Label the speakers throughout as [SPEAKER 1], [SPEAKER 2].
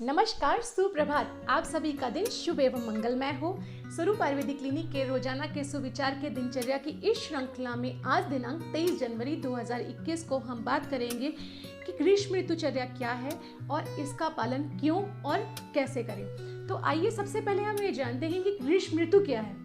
[SPEAKER 1] नमस्कार, सुप्रभात। आप सभी का दिन शुभ एवं मंगलमय हो। स्वरूप आयुर्वेदिक क्लिनिक के रोजाना के सुविचार के दिनचर्या की इस श्रृंखला में आज दिनांक 23 जनवरी 2021 को हम बात करेंगे कि ग्रीष्म ऋतुचर्या क्या है और इसका पालन क्यों और कैसे करें। तो आइए सबसे पहले हम ये जानते हैं कि ग्रीष्म ऋतु क्या है।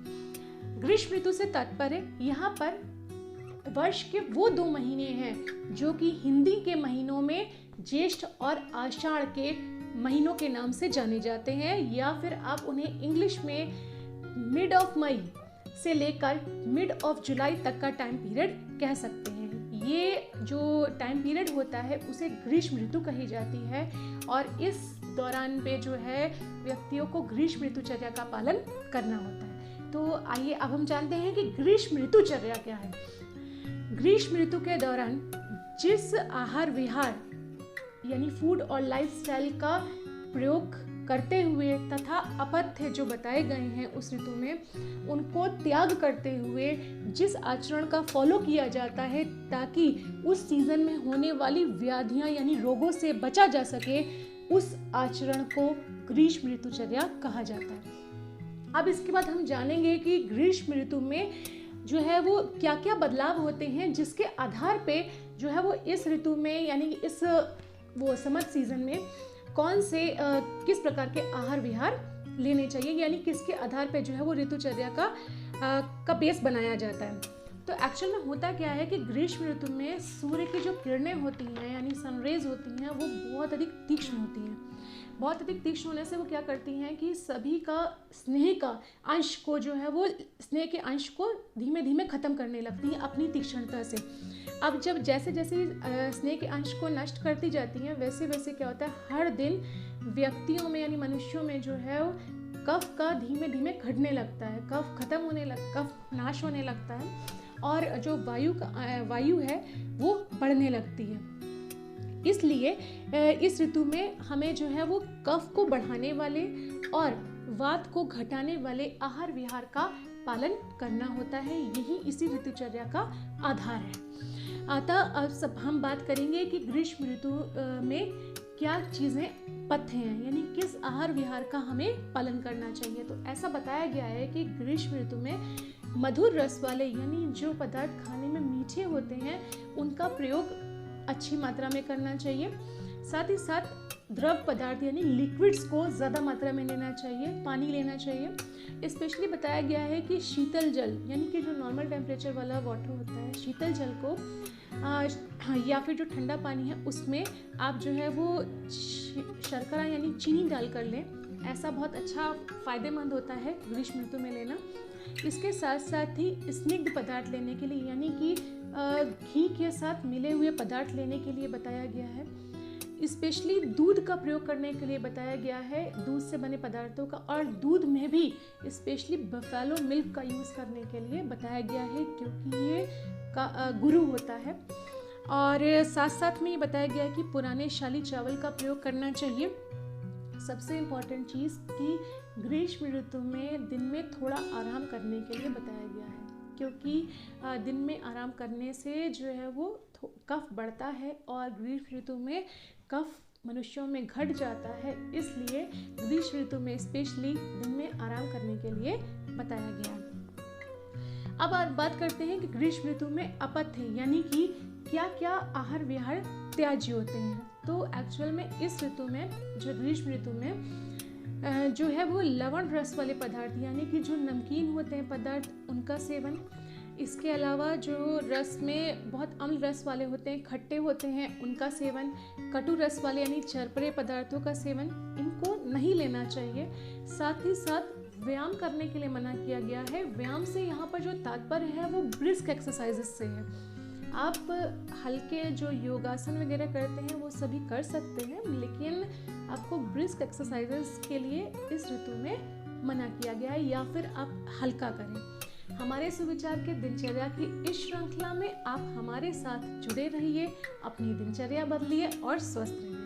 [SPEAKER 1] ग्रीष्म ऋतु से तात्पर्य यहाँ पर वर्ष के वो 2 महीने हैं जो कि हिंदी के महीनों में ज्येष्ठ और आषाढ़ के महीनों के नाम से जाने जाते हैं, या फिर आप उन्हें इंग्लिश में मिड ऑफ मई से लेकर मिड ऑफ जुलाई तक का टाइम पीरियड कह सकते हैं। ये जो टाइम पीरियड होता है उसे ग्रीष्म ऋतु कही जाती है और इस दौरान पे जो है व्यक्तियों को ग्रीष्म ऋतुचर्या का पालन करना होता है। तो आइए अब हम जानते हैं कि ग्रीष्म ऋतुचर्या क्या है। ग्रीष्म ऋतु के दौरान जिस आहार विहार यानी फूड और लाइफस्टाइल का प्रयोग करते हुए तथा अपथ्य जो बताए गए हैं उस ऋतु में उनको त्याग करते हुए जिस आचरण का फॉलो किया जाता है ताकि उस सीजन में होने वाली व्याधियां यानी रोगों से बचा जा सके, उस आचरण को ग्रीष्म ऋतुचर्या कहा जाता है। अब इसके बाद हम जानेंगे कि ग्रीष्म ऋतु में जो है वो क्या क्या बदलाव होते हैं जिसके आधार पे जो है वो इस ऋतु में यानी इस वो समर सीजन में कौन से किस प्रकार के आहार विहार लेने चाहिए, यानी किसके आधार पे जो है वो ऋतुचर्या का बेस बनाया जाता है। तो एक्चुअल में होता क्या है कि ग्रीष्म ऋतु में सूर्य की जो किरणें होती हैं यानी सनरेज होती हैं वो बहुत अधिक तीक्ष्ण होती हैं। बहुत अधिक तीक्ष्ण होने से वो क्या करती हैं कि सभी का स्नेह का अंश को जो है वो स्नेह के अंश को धीमे धीमे ख़त्म करने लगती हैं अपनी तीक्ष्णता से। अब जब जैसे जैसे स्नेह के अंश को नष्ट करती जाती हैं वैसे वैसे क्या होता है, हर दिन व्यक्तियों में यानी मनुष्यों में जो है कफ का धीमे धीमे घटने लगता है, कफ खत्म होने कफ नाश होने लगता है और जो वायु है वो बढ़ने लगती है। इसलिए इस ऋतु में हमें जो है वो कफ को बढ़ाने वाले और वात को घटाने वाले आहार विहार का पालन करना होता है। यही इसी ऋतुचर्या का आधार है। अतः अब सब हम बात करेंगे कि ग्रीष्म ऋतु में क्या चीज़ें पथ्य हैं, यानी किस आहार विहार का हमें पालन करना चाहिए। तो ऐसा बताया गया है कि ग्रीष्म ऋतु में मधुर रस वाले यानी जो पदार्थ खाने में मीठे होते हैं उनका प्रयोग अच्छी मात्रा में करना चाहिए। साथ ही साथ द्रव पदार्थ यानी लिक्विड्स को ज़्यादा मात्रा में लेना चाहिए, पानी लेना चाहिए। स्पेशली बताया गया है कि शीतल जल यानी कि जो नॉर्मल टेम्परेचर वाला वाटर होता है, शीतल जल को या फिर जो ठंडा पानी है उसमें आप जो है वो शर्करा यानी चीनी डाल कर लें। ऐसा बहुत अच्छा फ़ायदेमंद होता है ग्रीष्म ऋतु में लेना। इसके साथ साथ ही स्निग्ध पदार्थ लेने के लिए यानी कि घी के साथ मिले हुए पदार्थ लेने के लिए बताया गया है। स्पेशली दूध का प्रयोग करने के लिए बताया गया है, दूध से बने पदार्थों का, और दूध में भी स्पेशली बफेलो मिल्क का यूज़ करने के लिए बताया गया है क्योंकि ये का गुरु होता है। और साथ साथ में ये बताया गया है कि पुराने शाली चावल का प्रयोग करना चाहिए। सबसे इम्पॉर्टेंट चीज़ कि ग्रीष्म ऋतु में दिन में थोड़ा आराम करने के लिए बताया गया है क्योंकि दिन में आराम करने से जो है वो कफ बढ़ता है और ग्रीष्म ऋतु में कफ मनुष्यों में घट जाता है। इसलिए ग्रीष्म ऋतु में स्पेशली दिन में आराम करने के लिए बताया गया है। अब बात करते हैं कि ग्रीष्म ऋतु में अपथ्य यानी कि क्या क्या आहार विहार त्याज्य होते हैं। तो एक्चुअल में इस ऋतु में जो ग्रीष्म ऋतु में जो है वो लवण रस वाले पदार्थ यानी कि जो नमकीन होते हैं पदार्थ उनका सेवन, इसके अलावा जो रस में बहुत अम्ल रस वाले होते हैं, खट्टे होते हैं, उनका सेवन, कटु रस वाले यानी चरपरे पदार्थों का सेवन, इनको नहीं लेना चाहिए। साथ ही साथ व्यायाम करने के लिए मना किया गया है। व्यायाम से यहाँ पर जो तात्पर्य है वो ब्रिस्क एक्सरसाइजेस से है। आप हल्के जो योगासन वगैरह करते हैं वो सभी कर सकते हैं, लेकिन आपको ब्रिस्क एक्सरसाइजेस के लिए इस ऋतु में मना किया गया है, या फिर आप हल्का करें। हमारे सुविचार के दिनचर्या की इस श्रृंखला में आप हमारे साथ जुड़े रहिए, अपनी दिनचर्या बदलिए और स्वस्थ रहिए।